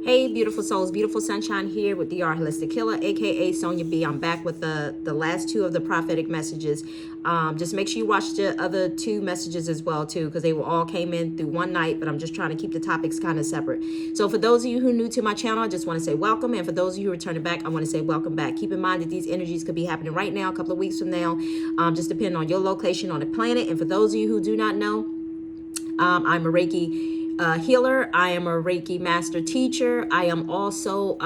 Hey, beautiful souls, beautiful sunshine here with the Holistic Killer, aka Sonia B. I'm back with the last two of the prophetic messages. Just make sure you watch the other two messages as well too, because they all came in through one night. But I'm just trying to keep the topics kind of separate. So for those of you who are new to my channel, I just want to say welcome, and for those of you who are returning back, I want to say welcome back. Keep in mind that these energies could be happening right now, a couple of weeks from now, just depending on your location on the planet. And for those of you who do not know, I'm a Reiki healer. I am a Reiki master teacher. I am also,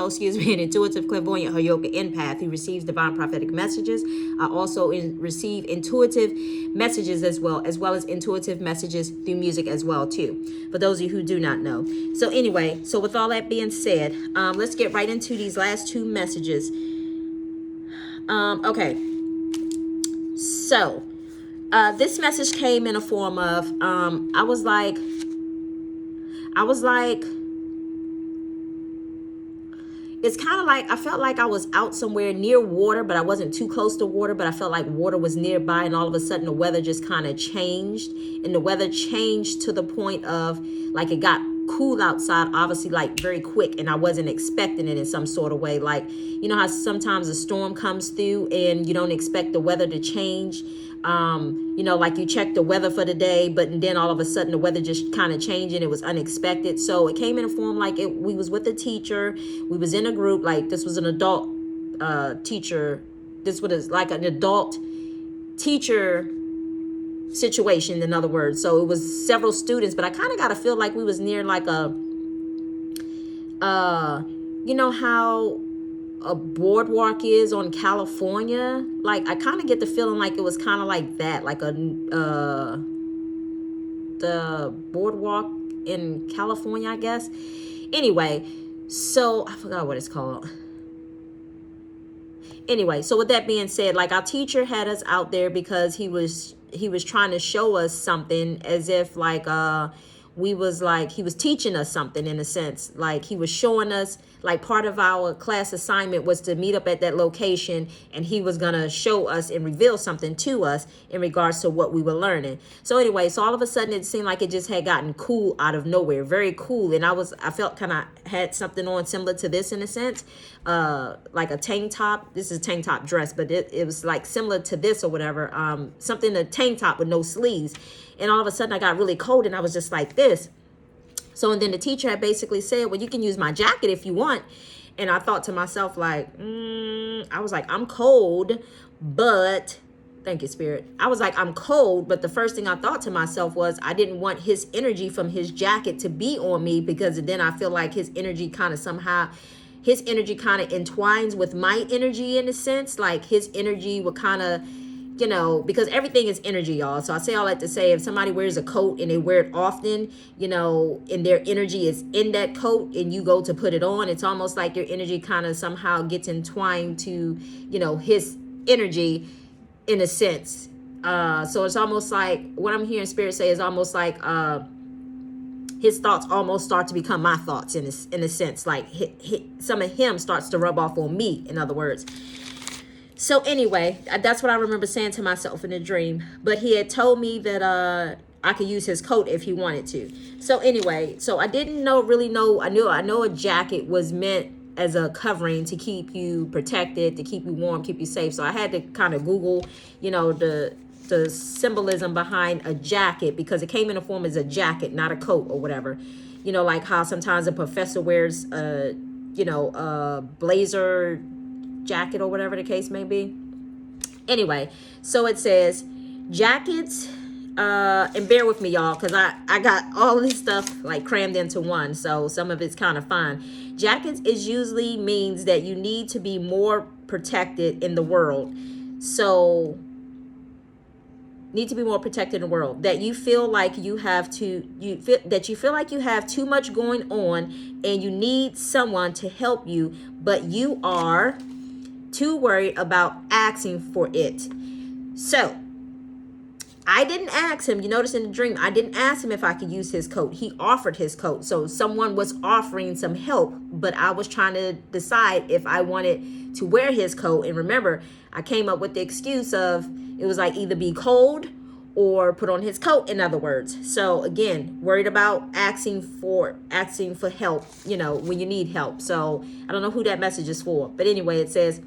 excuse me, an intuitive clairvoyant Hoyoka empath who receives divine prophetic messages. I also receive intuitive messages as well as intuitive messages through music as well too, for those of you who do not know. So anyway, so with all that being said, let's get right into these last two messages. Okay, so this message came in a form of, I was like, it's kind of like, I felt like I was out somewhere near water, but I wasn't too close to water, but I felt like water was nearby, and all of a sudden the weather just kind of changed, and the weather changed to the point of, like, it got cool outside, obviously, like, very quick, and I wasn't expecting it in some sort of way. Like, you know how sometimes a storm comes through and you don't expect the weather to change? You know, like you check the weather for the day, but then all of a sudden the weather just kind of changed and it was unexpected. So it came in a form like we was with a teacher, we was in a group, like this was an adult teacher, this was like an adult teacher situation, in other words. So it was several students, but I kind of got to feel like we was near like a you know how a boardwalk is on California? Like, I kind of get the feeling like it was kind of like that, like the boardwalk in California, I guess. Anyway, so I forgot what it's called. Anyway, so with that being said, like, our teacher had us out there because he was trying to show us something, as if like he was teaching us something, in a sense. Like, he was showing us, like, part of our class assignment was to meet up at that location, and he was gonna show us and reveal something to us in regards to what we were learning. So anyway, so all of a sudden it seemed like it just had gotten cool out of nowhere, very cool. And I felt kind of had something on similar to this, in a sense, like a tank top. This is a tank top dress, but it was like similar to this or whatever, something, a tank top with no sleeves. And all of a sudden I got really cold, and I was just like this. So, and then the teacher had basically said, well, you can use my jacket if you want. And I thought to myself, like, I was like, I'm cold, but thank you, Spirit. I was like, I'm cold, but the first thing I thought to myself was, I didn't want his energy from his jacket to be on me, because then I feel like his energy kind of entwines with my energy, in a sense. Like, his energy would kind of, you know, because everything is energy, y'all. So I say all that to say, if somebody wears a coat and they wear it often, you know, and their energy is in that coat, and you go to put it on, it's almost like your energy kind of somehow gets entwined to, you know, his energy, in a sense. So it's almost like, what I'm hearing Spirit say is almost like his thoughts almost start to become my thoughts, in a sense. Like, some of him starts to rub off on me, in other words. So anyway, that's what I remember saying to myself in a dream. But he had told me that I could use his coat if he wanted to. So anyway, so I didn't really know. I know a jacket was meant as a covering to keep you protected, to keep you warm, keep you safe. So I had to kind of Google, you know, the symbolism behind a jacket, because it came in the form as a jacket, not a coat or whatever. You know, like how sometimes a professor wears a blazer jacket or whatever the case may be. Anyway, so it says jackets, and bear with me, y'all, because I got all this stuff like crammed into one, so some of it's kind of fine. Jackets is usually means that you need to be more protected in the world. So need to be more protected in the world, that you feel like you have too much going on, and you need someone to help you, but you are too worried about asking for it. So I didn't ask him. You notice in the dream, I didn't ask him if I could use his coat. He offered his coat. So someone was offering some help, but I was trying to decide if I wanted to wear his coat. And remember, I came up with the excuse of, it was like either be cold or put on his coat, in other words. So again, worried about asking for help, when you need help. So I don't know who that message is for, but anyway, it says,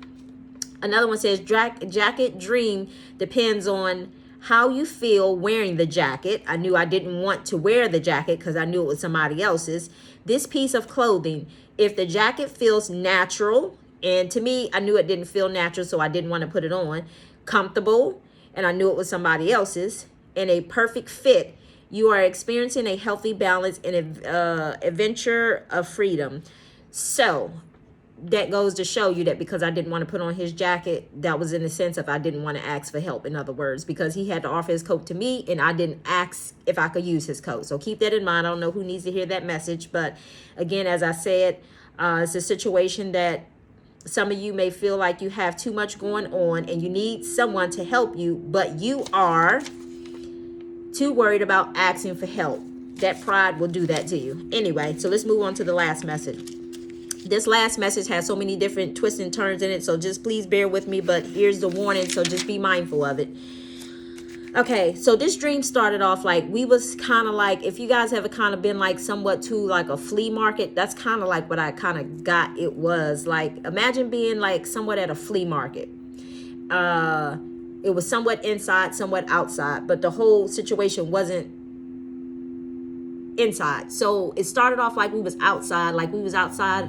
another one says, jacket dream depends on how you feel wearing the jacket. I knew I didn't want to wear the jacket because I knew it was somebody else's. This piece of clothing, if the jacket feels natural, and to me, I knew it didn't feel natural, so I didn't want to put it on, comfortable, and I knew it was somebody else's, and a perfect fit, you are experiencing a healthy balance and adventure of freedom. So that goes to show you that because I didn't want to put on his jacket, that was in the sense of I didn't want to ask for help, in other words, because he had to offer his coat to me and I didn't ask if I could use his coat. So keep that in mind. I don't know who needs to hear that message, but again, as I said, it's a situation that some of you may feel like you have too much going on and you need someone to help you, but you are too worried about asking for help. That pride will do that to you. Anyway, so let's move on to the last message. This last message has so many different twists and turns in it, so just please bear with me, but here's the warning, so just be mindful of it. Okay, so this dream started off like we was kind of like, if you guys ever kind of been like somewhat to like a flea market, that's kind of like what I kind of got. It was like, imagine being like somewhat at a flea market. It was somewhat inside, somewhat outside, but the whole situation wasn't inside. So it started off like we was outside,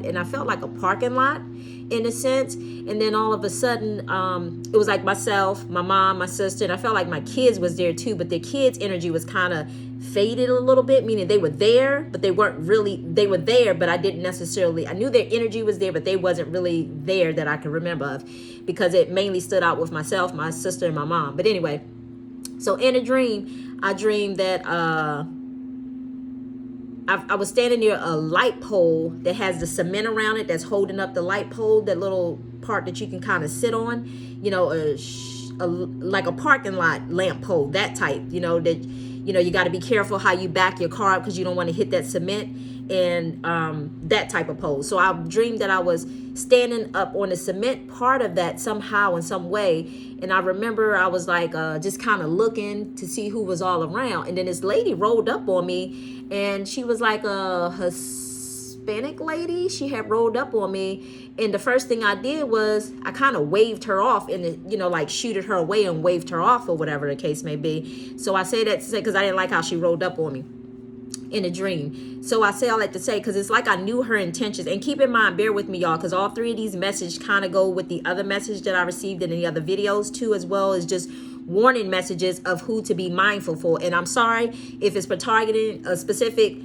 and I felt like a parking lot in a sense. And then all of a sudden, it was like myself, my mom, my sister, and I felt like my kids was there too, but their kids' energy was kind of faded a little bit, meaning they were there, but they weren't really, they were there, but I didn't necessarily, I knew their energy was there, but they wasn't really there that I can remember of, because it mainly stood out with myself, my sister, and my mom. But anyway, so in a dream, I dreamed that, I was standing near a light pole that has the cement around it that's holding up the light pole, that little part that you can kind of sit on, like a parking lot lamp pole, that type, that, you got to be careful how you back your car up because you don't want to hit that cement, and that type of pole. So I dreamed that I was standing up on the cement part of that somehow in some way. And I remember I was like just kind of looking to see who was all around. And then this lady rolled up on me, and she was like a Hispanic lady. She had rolled up on me. And the first thing I did was I kind of waved her off and, like shooted her away and waved her off, or whatever the case may be. So I say that to say, because I didn't like how she rolled up on me in a dream. So I say all that to say, because it's like I knew her intentions. And keep in mind, bear with me, y'all, because all three of these messages kind of go with the other message that I received in the other videos too, as well as just warning messages of who to be mindful for. And I'm sorry if it's for targeting a specific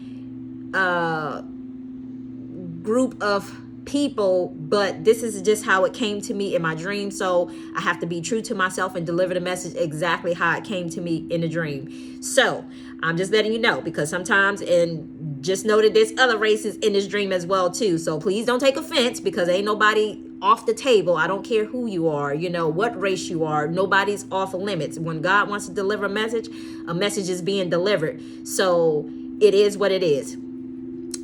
group of people, but this is just how it came to me in my dream. So I have to be true to myself and deliver the message exactly how it came to me in the dream. So I'm just letting you know, because sometimes, and just know that there's other races in this dream as well too. So please don't take offense, because ain't nobody off the table. I don't care who you are, what race you are. Nobody's off limits. When God wants to deliver a message is being delivered. So it is what it is.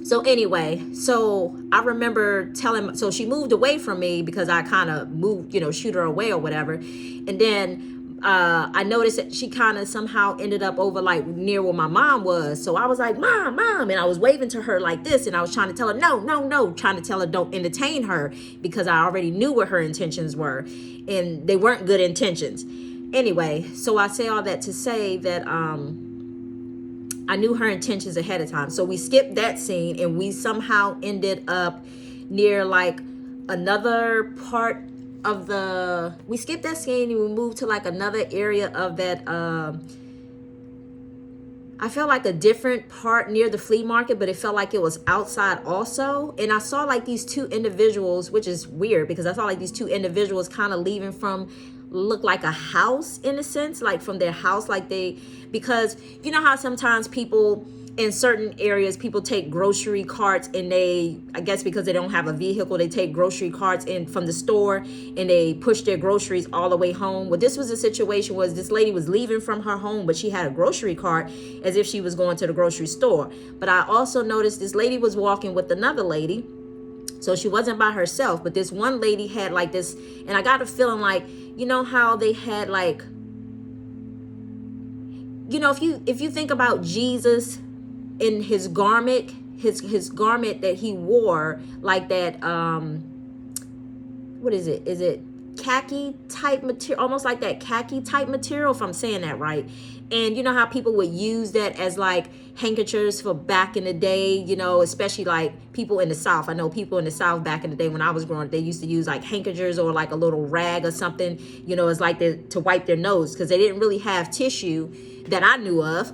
So anyway, so I remember telling, so she moved away from me because I kind of moved, shoot her away or whatever. And then I noticed that she kind of somehow ended up over like near where my mom was. So I was like, mom, and I was waving to her like this. And I was trying to tell her, no, trying to tell her don't entertain her, because I already knew what her intentions were, and they weren't good intentions. Anyway, so I say all that to say that, I knew her intentions ahead of time. So we skipped that scene, and we somehow ended up near like another part of we skipped that scene and we moved to like another area of that. I felt like a different part near the flea market, but it felt like it was outside also. And I saw like these two individuals, which is weird because I saw like these two individuals kind of leaving from, look like a house in a sense, like from their house, like because you know how sometimes people in certain areas, people take grocery carts and I guess because they don't have a vehicle, they take grocery carts in from the store and they push their groceries all the way home. Well, this was a situation was this lady was leaving from her home, but she had a grocery cart as if she was going to the grocery store. But I also noticed this lady was walking with another lady. So she wasn't by herself, but this one lady had like this, and I got a feeling like, how they had like, if you think about Jesus in his garment, his garment that he wore, like that, what is it? Is it khaki type material? Almost like that khaki type material, if I'm saying that right. And you know how people would use that as like handkerchiefs for back in the day, especially like people in the South. I know people in the South back in the day when I was growing up, they used to use like handkerchiefs or like a little rag or something, it's like to wipe their nose, because they didn't really have tissue that I knew of.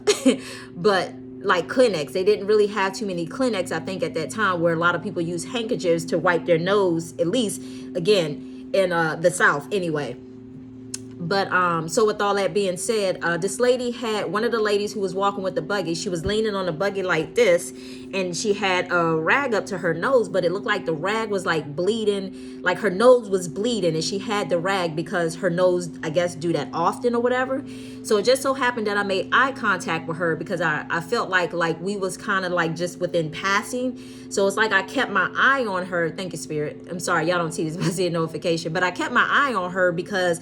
But like Kleenex, they didn't really have too many Kleenex, I think, at that time, where a lot of people use handkerchiefs to wipe their nose, at least, again, in the South anyway. But so with all that being said, this lady had, one of the ladies who was walking with the buggy, she was leaning on the buggy like this, and she had a rag up to her nose, but it looked like the rag was like bleeding, like her nose was bleeding, and she had the rag because her nose, I guess, do that often or whatever. So it just so happened that I made eye contact with her, because I felt like we was kind of like just within passing. So it's like I kept my eye on her. Thank you, Spirit. I'm sorry, y'all don't see this, but I see a notification. But I kept my eye on her because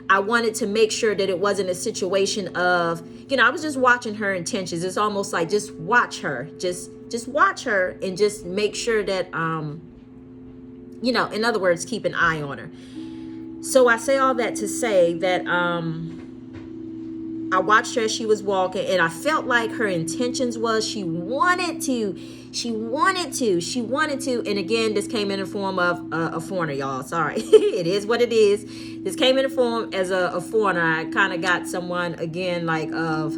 I wanted to make sure that it wasn't a situation of, I was just watching her intentions. It's almost like just watch her, just watch her, and just make sure that, in other words, keep an eye on her. So I say all that to say that I watched her as she was walking, and I felt like her intentions was she wanted to. And again, this came in the form of a foreigner, y'all. Sorry. It is what it is. This came in the form as a foreigner. I kind of got someone, again, like of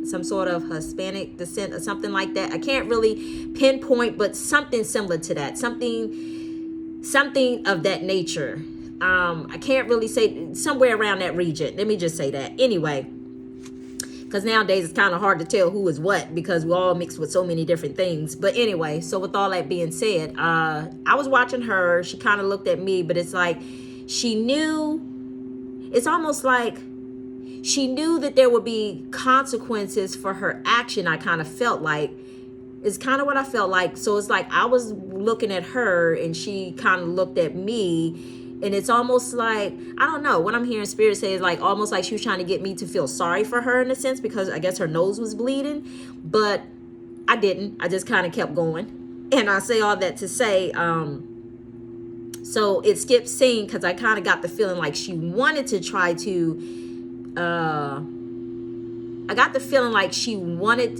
some sort of Hispanic descent or something like that. I can't really pinpoint, but something similar to that. Something of that nature. I can't really say, somewhere around that region. Let me just say that. Anyway, because nowadays it's kind of hard to tell who is what, because we all mix with so many different things. But anyway, so with all that being said, I was watching her. She kind of looked at me, but it's like she knew, it's almost like she knew that there would be consequences for her action. I kind of felt like, it's kind of what I felt like. So it's like I was looking at her and she kind of looked at me. And it's almost like, I don't know, what I'm hearing Spirit say is like almost like she was trying to get me to feel sorry for her in a sense, because I guess her nose was bleeding. But I didn't. I just kind of kept going. And I say all that to say, so it skipped scene because I kind of got the feeling like she wanted to try to, I got the feeling like she wanted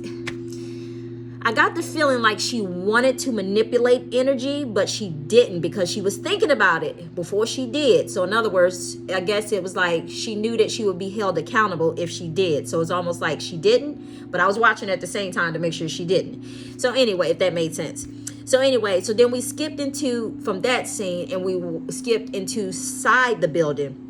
to manipulate energy, but she didn't, because she was thinking about it before she did. So in other words, I guess it was like she knew that she would be held accountable if she did. So it's almost like she didn't, but I was watching at the same time to make sure she didn't. So anyway, if that made sense. So anyway, so then we skipped from that scene, and we skipped inside the building,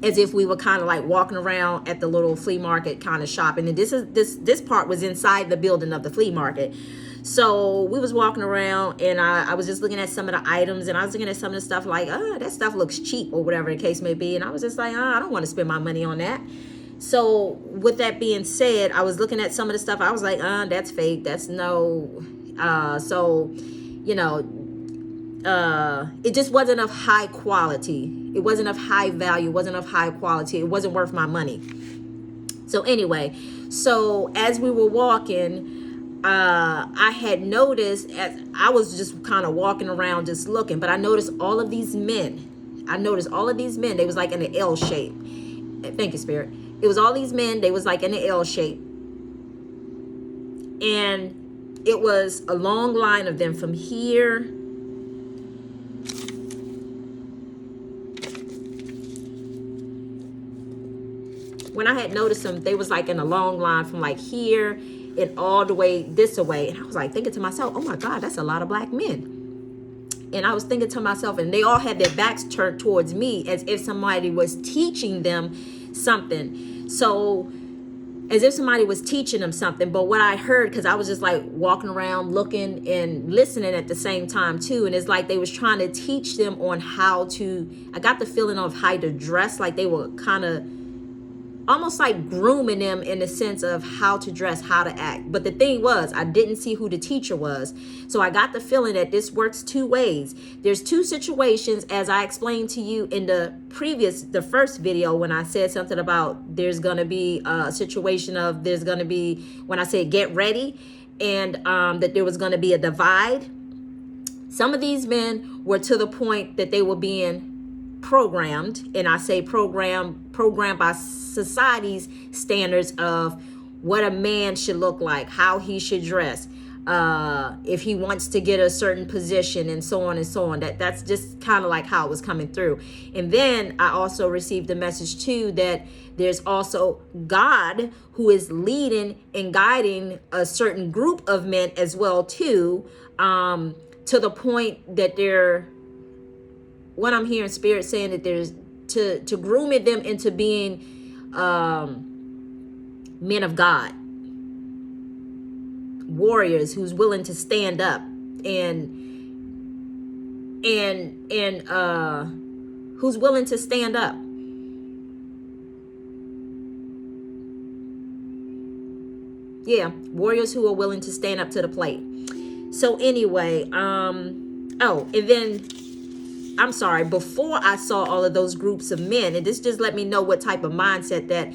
as if we were kind of like walking around at the little flea market kind of shopping. And this part was inside the building of the flea market. So we was walking around, and I was just looking at some of the items, and I was looking at some of the stuff like, that stuff looks cheap, or whatever the case may be. And I was just like, I don't want to spend my money on that. So with that being said, I was looking at some of the stuff. I was like, that's fake. That's no. So, it just wasn't of high quality. It wasn't of high value. It wasn't of high quality. It wasn't worth my money. So anyway, so as we were walking, I had noticed, as I was just kind of walking around just looking, but I noticed all of these men. They was like in an L shape. Thank you, Spirit. It was all these men. They was like in an L shape. And it was a long line of them from here. When I had noticed them, they was like in a long line from like here and all the way this way. And I was like thinking to myself, oh my God, that's a lot of black men. And I was thinking to myself, and they all had their backs turned towards me as if somebody was teaching them something. So as if somebody was teaching them something. But what I heard, because I was just like walking around looking and listening at the same time too, and it's like they was trying to teach them on how to, I got the feeling of how to dress, like they were kind of almost like grooming them in the sense of how to dress, how to act. But the thing was, I didn't see who the teacher was. So I got the feeling that this works two ways. There's two situations, as I explained to you in the first video, when I said something about there's going to be a situation of there's going to be, when I said get ready, and that there was going to be a divide. Some of these men were to the point that they were being programmed, and I say programmed by society's standards of what a man should look like, how he should dress, if he wants to get a certain position, and so on and so on. That's just kind of like how it was coming through. And then I also received the message too that there's also God who is leading and guiding a certain group of men as well too, to the point that they're, what I'm hearing Spirit saying, that there's to grooming them into being men of God, warriors who's willing to stand up and who's willing to stand up. Yeah, warriors who are willing to stand up to the plate. So anyway, oh, and then I'm sorry, before I saw all of those groups of men, and this just let me know what type of mindset that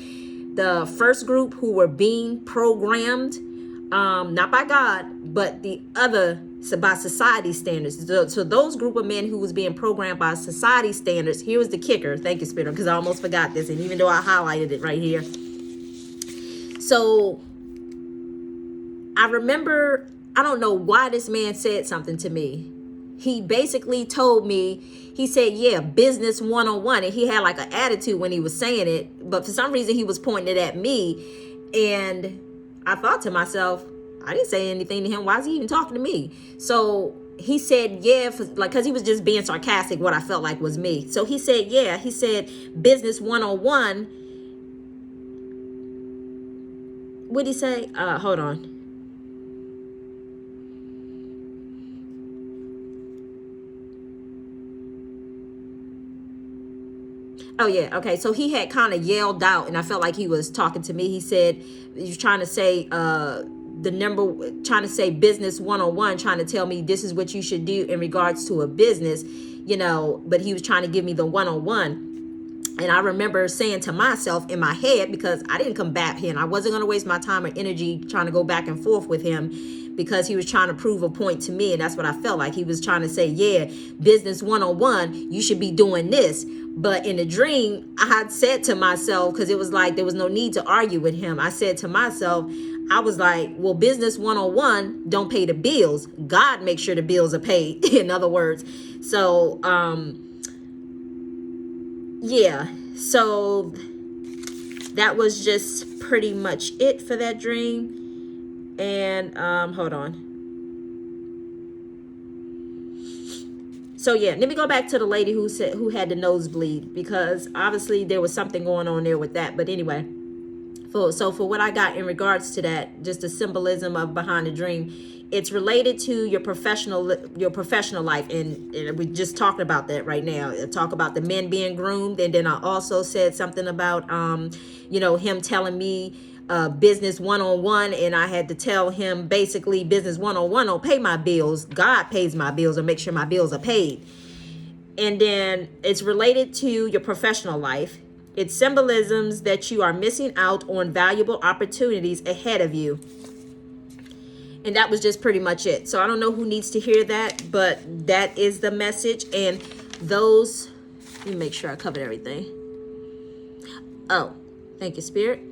the first group who were being programmed, not by God, but the other, by society standards. So those group of men who was being programmed by society standards, here was the kicker. Thank you, Spirit, because I almost forgot this, and even though I highlighted it right here. So I remember, I don't know why this man said something to me. He basically told me, he said, yeah, business 101. And he had like an attitude when he was saying it. But for some reason, he was pointing it at me. And I thought to myself, I didn't say anything to him. Why is he even talking to me? So he said, yeah, because he was just being sarcastic, what I felt like was me. So he said, yeah, he said, business 101. What'd he say? Hold on. Oh, yeah. Okay. So he had kind of yelled out, and I felt like he was talking to me. He said, he was trying to say trying to say business 101, trying to tell me this is what you should do in regards to a business, but he was trying to give me the 101. And I remember saying to myself in my head, because I didn't come back here and I wasn't going to waste my time or energy trying to go back and forth with him, because he was trying to prove a point to me. And that's what I felt like. He was trying to say, yeah, business 101, you should be doing this. But in the dream, I had said to myself, because it was like there was no need to argue with him. I said to myself, I was like, well, business 101 don't pay the bills. God makes sure the bills are paid, in other words. So, yeah, so that was just pretty much it for that dream. And hold on. So yeah, let me go back to the lady who had the nosebleed, because obviously there was something going on there with that. But anyway, for what I got in regards to that, just the symbolism of behind the dream, it's related to your professional life, and we just talked about that right now. I talk about the men being groomed, and then I also said something about him telling me business 101, and I had to tell him basically business 101 don't pay my bills. God pays my bills, or make sure my bills are paid. And then it's related to your professional life. It symbolisms that you are missing out on valuable opportunities ahead of you. And that was just pretty much it. So I don't know who needs to hear that, but that is the message. And those, let me make sure I covered everything. Oh, thank you, Spirit.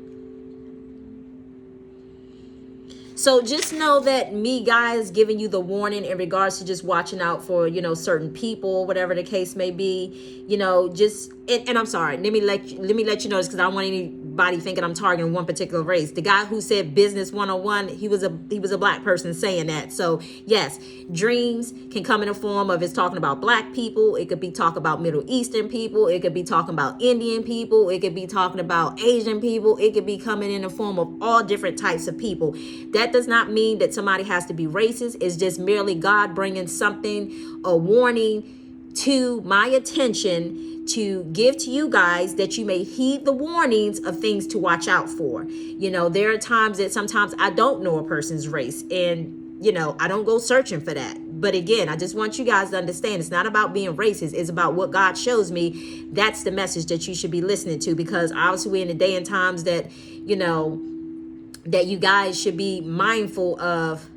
So just know that me, guys, giving you the warning in regards to just watching out for, certain people, whatever the case may be, and I'm sorry, let me let you know this, because I don't want anybody thinking I'm targeting one particular race. The guy who said business 101, he was a black person saying that. So yes, dreams can come in the form of, it's talking about black people. It could be talking about Middle Eastern people. It could be talking about Indian people. It could be talking about Asian people. It could be coming in the form of all different types of people. That does not mean that somebody has to be racist. It's just merely God bringing something, a warning to my attention, to give to you guys that you may heed the warnings of things to watch out for. There are times that sometimes I don't know a person's race, and I don't go searching for that. But again, I just want you guys to understand, it's not about being racist. It's about what God shows me. That's the message that you should be listening to, because obviously we're in the day and times that, that you guys should be mindful of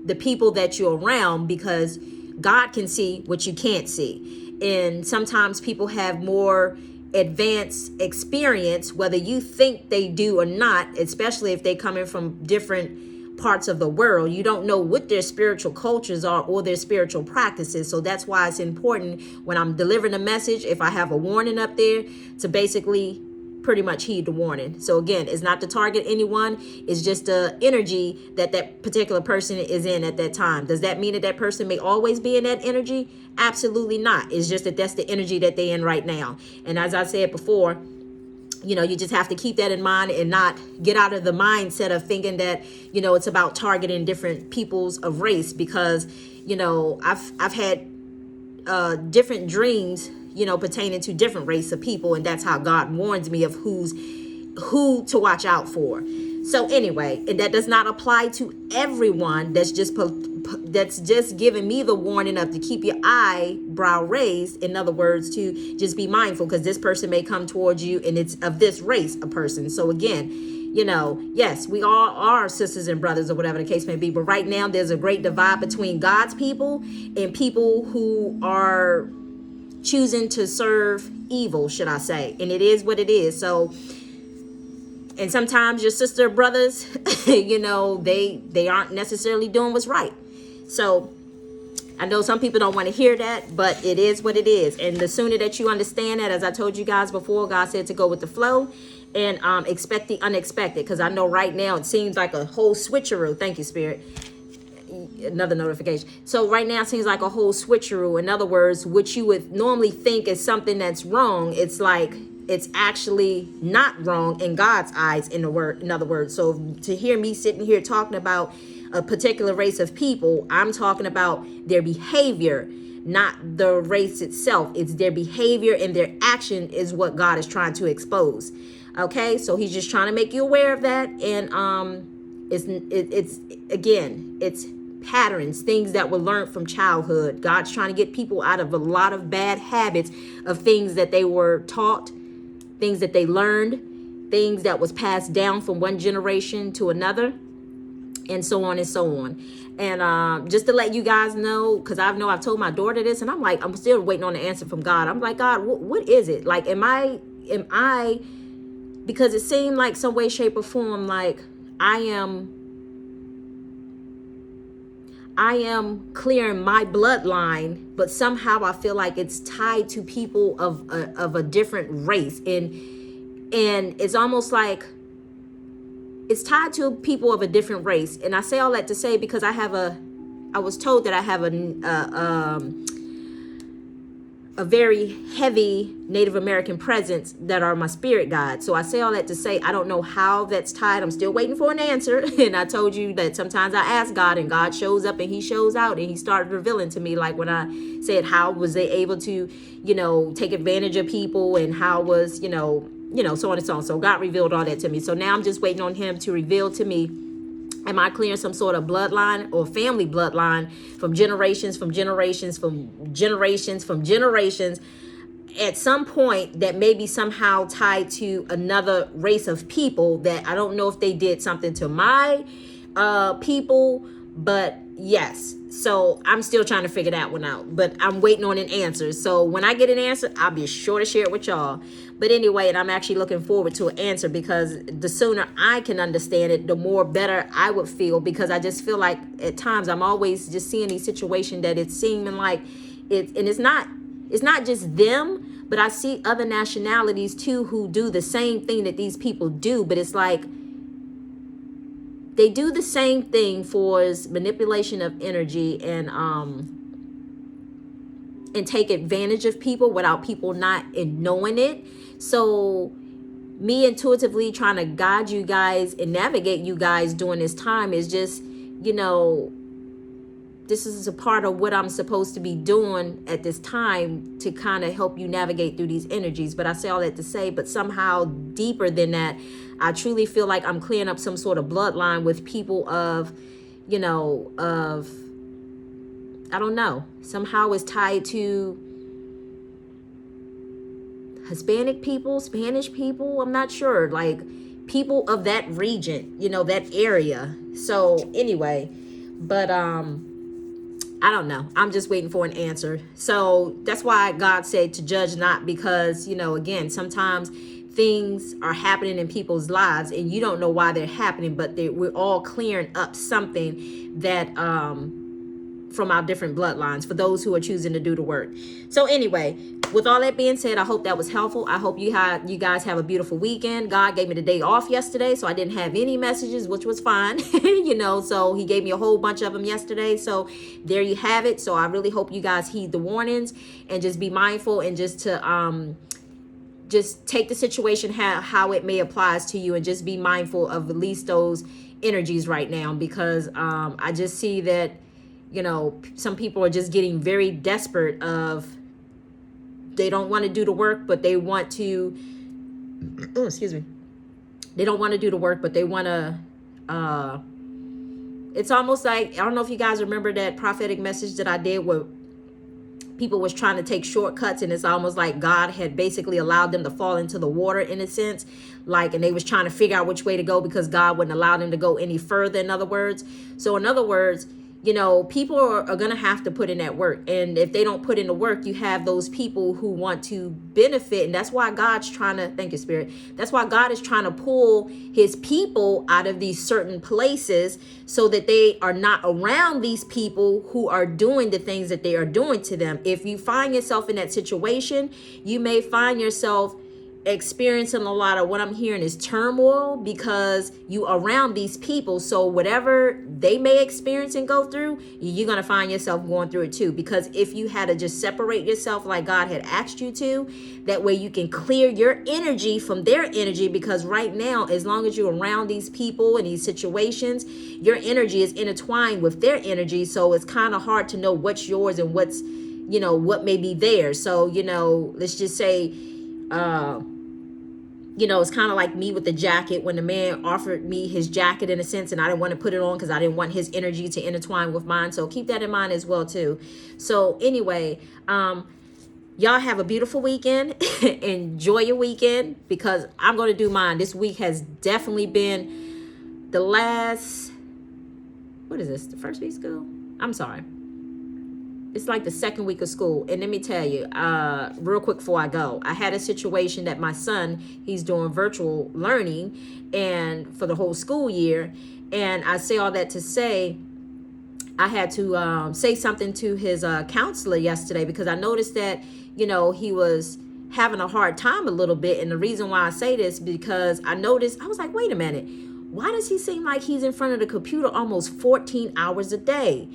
the people that you're around, because God can see what you can't see. And sometimes people have more advanced experience, whether you think they do or not, especially if they coming from different parts of the world. You don't know what their spiritual cultures are or their spiritual practices. So that's why it's important when I'm delivering a message, if I have a warning up there, to basically pretty much heed the warning. So again, it's not to target anyone. It's just the energy that that particular person is in at that time. Does that mean that that person may always be in that energy? Absolutely not. It's just that that's the energy that they're in right now. And as I said before, you just have to keep that in mind and not get out of the mindset of thinking that, it's about targeting different peoples of race, because, I've had different dreams, pertaining to different race of people. And that's how God warns me of who to watch out for. So anyway, and that does not apply to everyone. That's just giving me the warning of to keep your eyebrow raised. In other words, to just be mindful, because this person may come towards you and it's of this race of person. So again, yes, we all are sisters and brothers, or whatever the case may be. But right now, there's a great divide between God's people and people who are choosing to serve evil, should I say. And it is what it is. So, and sometimes your sister or brothers, they aren't necessarily doing what's right. So I know some people don't want to hear that, but it is what it is. And the sooner that you understand that, as I told you guys before, God said to go with the flow and expect the unexpected. Because I know right now it seems like a whole switcheroo. Thank you, Spirit. Another notification. So right now it seems like a whole switcheroo. In other words, what you would normally think is something that's wrong, it's like it's actually not wrong in God's eyes, in other words. So to hear me sitting here talking about a particular race of people, I'm talking about their behavior, not the race itself. It's their behavior, and their action is what God is trying to expose. Okay, so he's just trying to make you aware of that. And it's patterns, things that were learned from childhood. God's trying to get people out of a lot of bad habits of things that they were taught, things that they learned, things that was passed down from one generation to another, and so on and so on. And just to let you guys know, because I know I've told my daughter this, and I'm still waiting on the answer from God. I'm like, God, what is it? Like, am I, because it seemed like some way, shape, or form, like I am clearing my bloodline, but somehow I feel like it's tied to people of a different race. And it's almost like it's tied to people of a different race. And I say all that to say, because I was told that I have a very heavy Native American presence that are my spirit guides. So I say all that to say, I don't know how that's tied. I'm still waiting for an answer. And I told you that sometimes I ask God, and God shows up and he shows out, and he started revealing to me, like when I said, how was they able to, take advantage of people, and how was, so on and so on. So God revealed all that to me. So now I'm just waiting on him to reveal to me, am I clearing some sort of bloodline or family bloodline from generations at some point that may be somehow tied to another race of people that I don't know if they did something to my people, but yes. So I'm still trying to figure that one out, but I'm waiting on an answer. So when I get an answer, I'll be sure to share it with y'all. But anyway, and I'm actually looking forward to an answer, because the sooner I can understand it, the more better I would feel, because I just feel like at times I'm always just seeing these situations that it's seeming like it's not just them, but I see other nationalities too who do the same thing that these people do, but it's like they do the same thing for manipulation of energy and take advantage of people without people not knowing it. So me intuitively trying to guide you guys and navigate you guys during this time is just, this is a part of what I'm supposed to be doing at this time to kind of help you navigate through these energies. But I say all that to say, but somehow deeper than that, I truly feel like I'm clearing up some sort of bloodline with people of, of, I don't know, somehow it's tied to Hispanic people, Spanish people. I'm not sure, like people of that region, that area. So anyway, but, I don't know. I'm just waiting for an answer. So that's why God said to judge not, because, again, sometimes things are happening in people's lives and you don't know why they're happening, but we're all clearing up something that, from our different bloodlines for those who are choosing to do the work. So anyway, with all that being said, I hope that was helpful. I hope you guys have a beautiful weekend. God gave me the day off yesterday, so I didn't have any messages, which was fine. So he gave me a whole bunch of them yesterday. So there you have it. So I really hope you guys heed the warnings and just be mindful and just to just take the situation how it may applies to you, and just be mindful of at least those energies right now, because I just see that some people are just getting very desperate of, they don't want to do the work, but they want to, they don't want to do the work, but they want to, it's almost like, I don't know if you guys remember that prophetic message that I did where people was trying to take shortcuts, and it's almost like God had basically allowed them to fall into the water in a sense, and they was trying to figure out which way to go because God wouldn't allow them to go any further, in other words. So in other words, people are going to have to put in that work. And if they don't put in the work, you have those people who want to benefit. And that's why God's trying to, thank you, Spirit. That's why God is trying to pull his people out of these certain places so that they are not around these people who are doing the things that they are doing to them. If you find yourself in that situation, you may find yourself experiencing a lot of, what I'm hearing is turmoil, because you are around these people. So whatever they may experience and go through, you're going to find yourself going through it too. Because if you had to just separate yourself like God had asked you to, that way you can clear your energy from their energy. Because right now, as long as you're around these people and these situations, your energy is intertwined with their energy. So it's kind of hard to know what's yours and what's, what may be theirs. So, let's just say, it's kind of like me with the jacket, when the man offered me his jacket in a sense, and I didn't want to put it on because I didn't want his energy to intertwine with mine. So keep that in mind as well too. So anyway, y'all have a beautiful weekend. Enjoy your weekend, because I'm going to do mine. This week has definitely been the last, what is this? The first week of school? I'm sorry. It's like the second week of school. And let me tell you, real quick before I go, I had a situation that my son, he's doing virtual learning and for the whole school year. And I say all that to say, I had to say something to his counselor yesterday, because I noticed that, he was having a hard time a little bit. And the reason why I say this, because I noticed, I was like, wait a minute, why does he seem like he's in front of the computer almost 14 hours a day?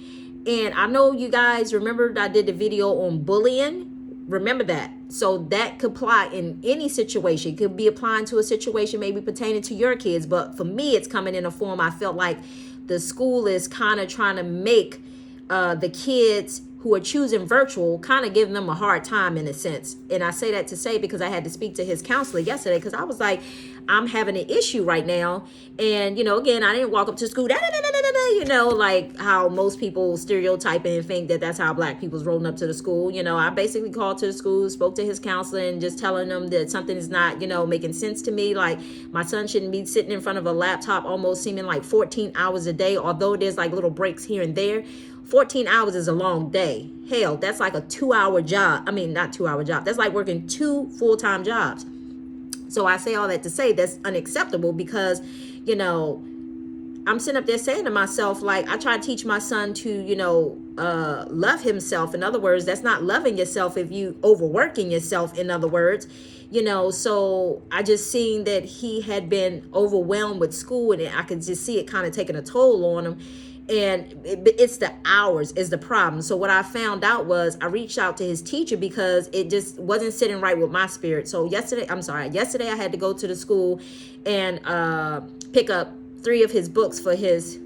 And I know you guys remember I did the video on bullying. Remember that. So that could apply in any situation. It could be applying to a situation maybe pertaining to your kids. But for me, it's coming in a form, I felt like the school is kind of trying to make the kids who are choosing virtual, kind of giving them a hard time in a sense. And I say that to say, because I had to speak to his counselor yesterday, because I was like, I'm having an issue right now. And, again, I didn't walk up to school, like how most people stereotype and think that that's how Black people's rolling up to the school. I basically called to the school, spoke to his counselor, and just telling them that something is not, making sense to me. Like, my son shouldn't be sitting in front of a laptop almost seeming like 14 hours a day, although there's like little breaks here and there. 14 hours is a long day. Hell, that's like a 2-hour job. I mean, not 2-hour job. That's like working 2 full-time jobs. So I say all that to say that's unacceptable, because, I'm sitting up there saying to myself, like, I try to teach my son to, love himself. In other words, that's not loving yourself if you overworking yourself, in other words. So I just seen that he had been overwhelmed with school, and I could just see it kind of taking a toll on him. And it's the hours is the problem. So what I found out was I reached out to his teacher, because it just wasn't sitting right with my spirit. So yesterday I had to go to the school and pick up 3 of his books for his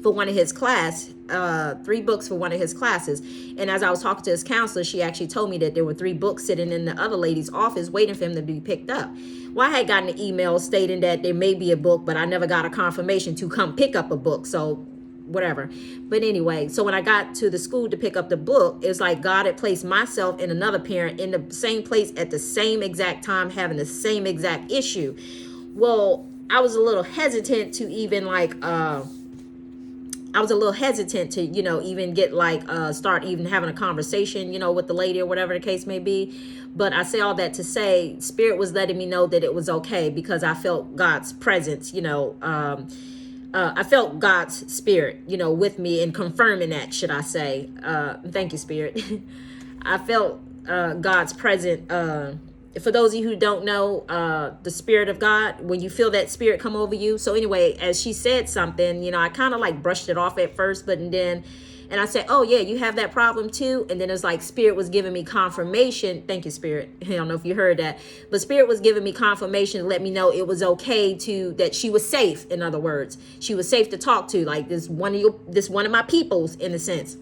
for one of his class, 3 books for one of his classes. And as I was talking to his counselor, she actually told me that there were 3 books sitting in the other lady's office waiting for him to be picked up. Well, I had gotten an email stating that there may be a book, but I never got a confirmation to come pick up a book. So whatever. But anyway, so when I got to the school to pick up the book, it's like God had placed myself and another parent in the same place at the same exact time, having the same exact issue. Well, I was a little hesitant to even even get start even having a conversation, with the lady or whatever the case may be. But I say all that to say, Spirit was letting me know that it was okay, because I felt God's presence, I felt God's spirit, with me, and confirming that, should I say. Thank you, Spirit. I felt God's presence. For those of you who don't know, the Spirit of God, when you feel that spirit come over you. So anyway, as she said something, I kind of brushed it off at first, and I said, oh yeah, you have that problem too. And then it's like Spirit was giving me confirmation. Thank you, Spirit. I don't know if you heard that, but Spirit was giving me confirmation to let me know it was okay that she was safe. In other words, she was safe to talk to, like this one of my peoples, in a sense.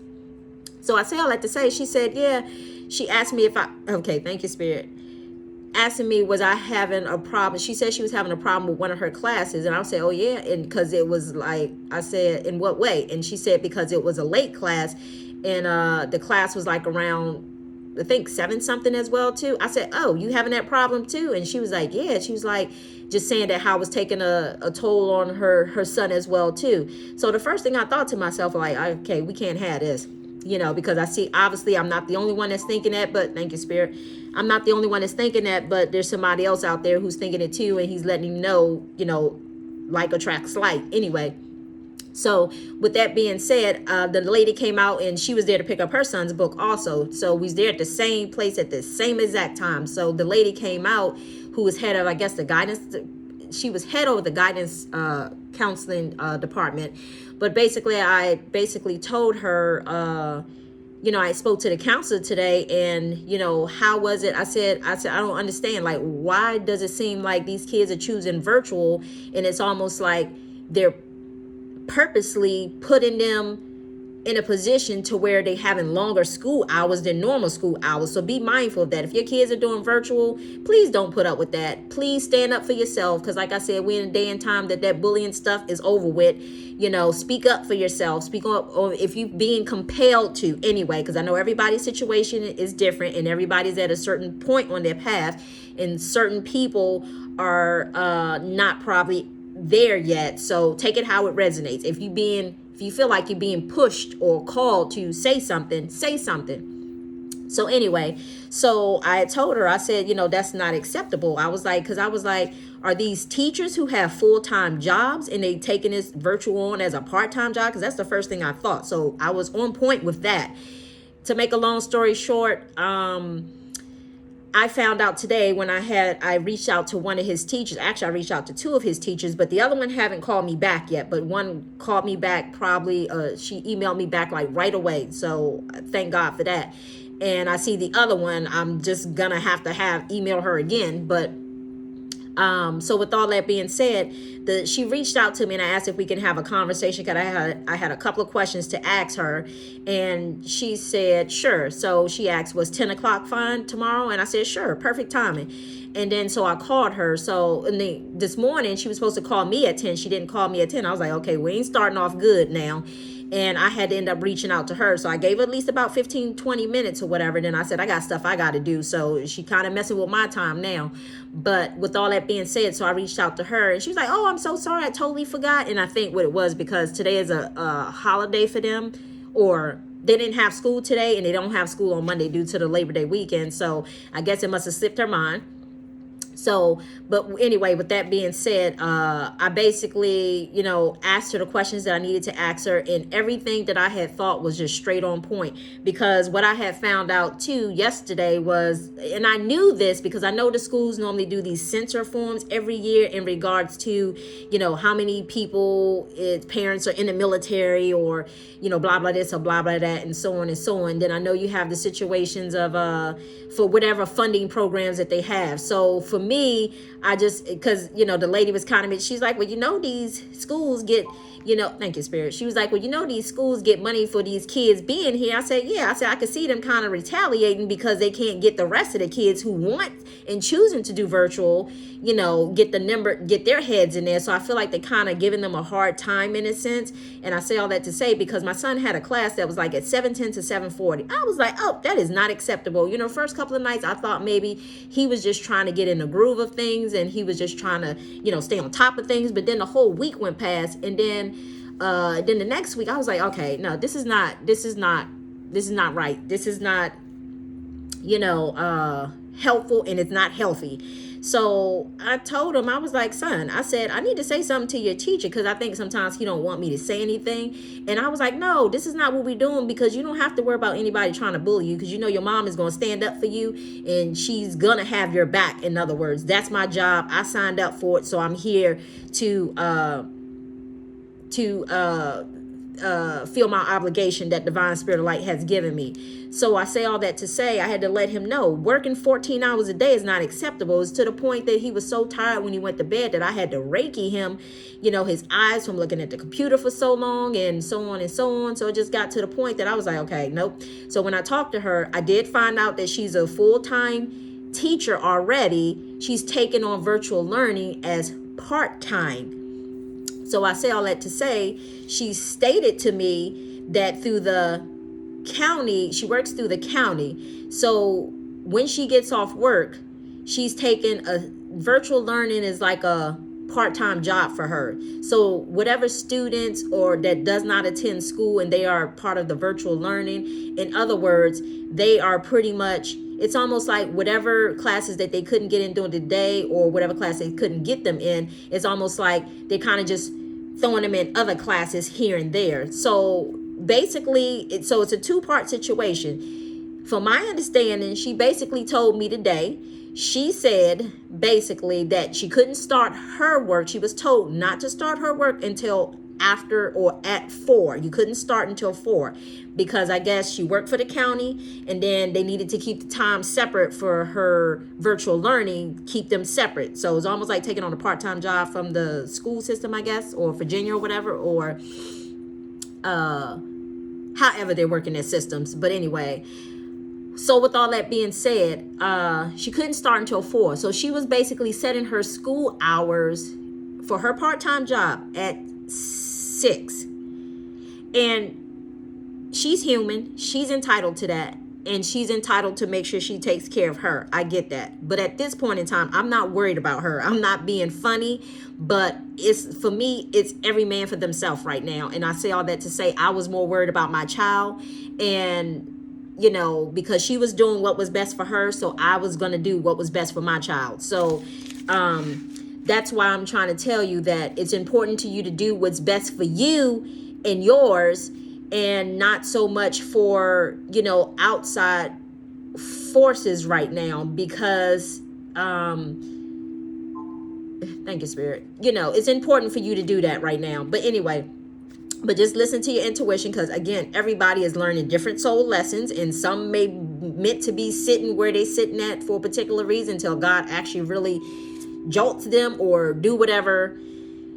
So I say all that to say, she said, yeah, she asked me okay, thank you, Spirit. Asking me, was I having a problem? She said she was having a problem with one of her classes, and I said, oh yeah, and because it was I said, in what way? And she said because it was a late class, and the class was around, I think 7 something as well too. I said, oh, you having that problem too? And she was like, yeah. She was like, just saying that how it was taking a toll on her son as well too. So the first thing I thought to myself, okay, we can't have this. Because I see, obviously I'm not the only one that's thinking that, but thank you, Spirit. I'm not the only one that's thinking that, but there's somebody else out there who's thinking it too, and he's letting him know, like attracts like. Anyway, so with that being said, the lady came out and she was there to pick up her son's book also. So we was there at the same place at the same exact time. So the lady came out, who was head of, I guess, the guidance. She was head over the guidance counseling department. But basically, I told her, I spoke to the counselor today, and, how was it? I said, I don't understand. Like, why does it seem like these kids are choosing virtual, and it's almost like they're purposely putting them in a position to where they having longer school hours than normal school hours. So be mindful of that. If your kids are doing virtual, please don't put up with that. Please stand up for yourself. Because like I said, we're in a day and time that bullying stuff is over with. Speak up for yourself. Speak up, or if you're being compelled to anyway, because I know everybody's situation is different and everybody's at a certain point on their path, and certain people are not probably there yet. So take it how it resonates. If you feel like you're being pushed or called to say something, say something. So anyway, so I told her, I said, that's not acceptable. I was like, are these teachers who have full-time jobs and they taking this virtual on as a part-time job? Because that's the first thing I thought. So I was on point with that. To make a long story short, I found out today when I reached out to one of his teachers. Actually, I reached out to 2 of his teachers, but the other one haven't called me back yet. But one called me back probably, she emailed me back right away. So thank God for that. And I see the other one, I'm just gonna have to email her again. But so with all that being said, she reached out to me and I asked if we can have a conversation, because I had a couple of questions to ask her, and she said sure. So she asked, was 10 o'clock fine tomorrow? And I said sure, perfect timing. And then so I called her. So this morning she was supposed to call me at 10. She didn't call me at 10. I was like, okay, we ain't starting off good now. And I had to end up reaching out to her. So I gave her at least about 15, 20 minutes or whatever. Then I said, I got stuff I got to do. So she kind of messing with my time now. But with all that being said, so I reached out to her and she was like, oh, I'm so sorry. I totally forgot. And I think what it was, because today is a holiday for them, or they didn't have school today and they don't have school on Monday due to the Labor Day weekend. So I guess it must have slipped her mind. So, but anyway, with that being said, I basically, asked her the questions that I needed to ask her, and everything that I had thought was just straight on point. Because what I had found out too yesterday was, and I knew this because I know the schools normally do these censor forms every year in regards to, how many people, parents are in the military, or, blah, blah, this or blah, blah, that, and so on and so on. Then I know you have the situations of, for whatever funding programs that they have. So for me, I just, because, the lady was kind of, she's like, well, these schools get, thank you, Spirit. She was like, well, these schools get money for these kids being here. I said, yeah. I said, I could see them kind of retaliating because they can't get the rest of the kids who want and choosing to do virtual, get their heads in there. So I feel like they're kind of giving them a hard time in a sense. And I say all that to say, because my son had a class that was like at 7:10 to 7:40. I was like, oh, that is not acceptable. First couple of nights I thought maybe he was just trying to get in the groove of things, and he was just trying to, stay on top of things. But then the whole week went past, and then the next week I was like, okay, no, this is not right. This is not, helpful, and it's not healthy. So I told him, I was like, son, I said, I need to say something to your teacher, because I think sometimes he don't want me to say anything. And I was like, no, this is not what we're doing, because you don't have to worry about anybody trying to bully you, because your mom is going to stand up for you, and she's going to have your back. In other words, that's my job. I signed up for it, so I'm here to feel my obligation that Divine Spirit of Light has given me. So I say all that to say, I had to let him know working 14 hours a day is not acceptable. It's to the point that he was so tired when he went to bed that I had to Reiki him, his eyes from looking at the computer for so long, and so on and so on. So it just got to the point that I was like, okay, nope. So when I talked to her, I did find out that she's a full-time teacher already. She's taken on virtual learning as part-time. So I say all that to say, she stated to me that through the county, she works through the county. So when she gets off work, she's taken a virtual learning is like a part-time job for her. So whatever students or that does not attend school and they are part of the virtual learning, in other words, they are pretty much, it's almost like whatever classes that they couldn't get in during the day, or whatever class they couldn't get them in, it's almost like they kind of just throwing them in other classes here and there. So basically, it's a two-part situation. From my understanding, she basically told me today, she said basically that she couldn't start her work. She was told not to start her work until after or at 4. You couldn't start until 4, because I guess she worked for the county, and then they needed to keep the time separate for her virtual learning, keep them separate. So it's almost like taking on a part-time job from the school system, I guess, or Virginia or whatever, or however they're working their systems. But anyway, so with all that being said, she couldn't start until 4. So she was basically setting her school hours for her part-time job at 6. And she's human. She's entitled to that. And she's entitled to make sure she takes care of her. I get that. But at this point in time, I'm not worried about her. I'm not being funny. But for me, it's every man for themselves right now. And I say all that to say I was more worried about my child. And because she was doing what was best for her, so I was going to do what was best for my child. So that's why I'm trying to tell you that it's important to you to do what's best for you and yours, and not so much for, outside forces right now, because thank you, Spirit. It's important for you to do that right now. But anyway, but just listen to your intuition, because again, everybody is learning different soul lessons, and some may meant to be sitting where they sitting at for a particular reason until God actually really jolts them or do whatever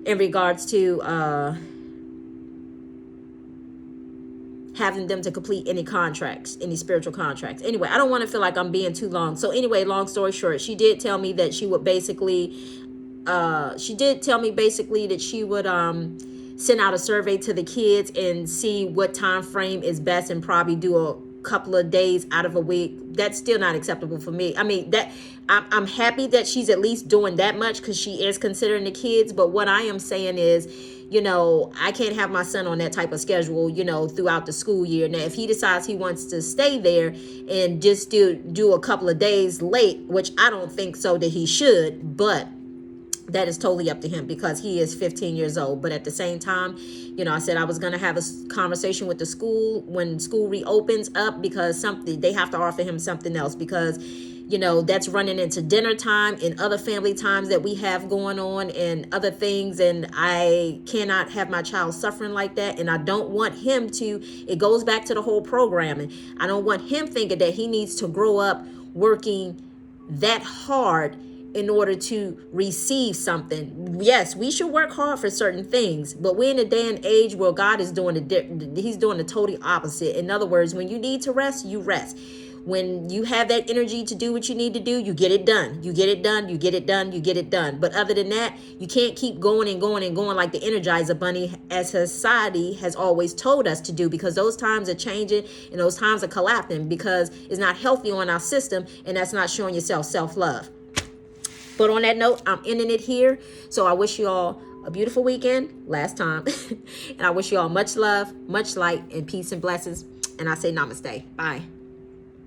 in regards to having them to complete any contracts, any spiritual contracts. Anyway, I don't want to feel like I'm being too long. So anyway, long story short, she did tell me that she would basically send out a survey to the kids and see what time frame is best, and probably do a couple of days out of a week. That's still not acceptable for me. I mean, that I'm happy that she's at least doing that much, because she is considering the kids. But what I am saying is, I can't have my son on that type of schedule, throughout the school year. Now, if he decides he wants to stay there and just do a couple of days late, which I don't think so that he should, but that is totally up to him, because he is 15 years old. But at the same time, I said I was going to have a conversation with the school when school reopens up, because they have to offer him something else, because that's running into dinner time and other family times that we have going on and other things. And I cannot have my child suffering like that. And I don't want him it goes back to the whole programming. I don't want him thinking that he needs to grow up working that hard in order to receive something. Yes, we should work hard for certain things, but we're in a day and age where God is doing he's doing the total opposite. In other words, when you need to rest, you rest. When you have that energy to do what you need to do, you get it done. You get it done, you get it done, you get it done. But other than that, you can't keep going and going and going like the Energizer Bunny, as society has always told us to do, because those times are changing and those times are collapsing, because it's not healthy on our system, and that's not showing yourself self-love. But on that note, I'm ending it here. So I wish you all a beautiful weekend, last time. And I wish you all much love, much light, and peace and blessings. And I say namaste. Bye.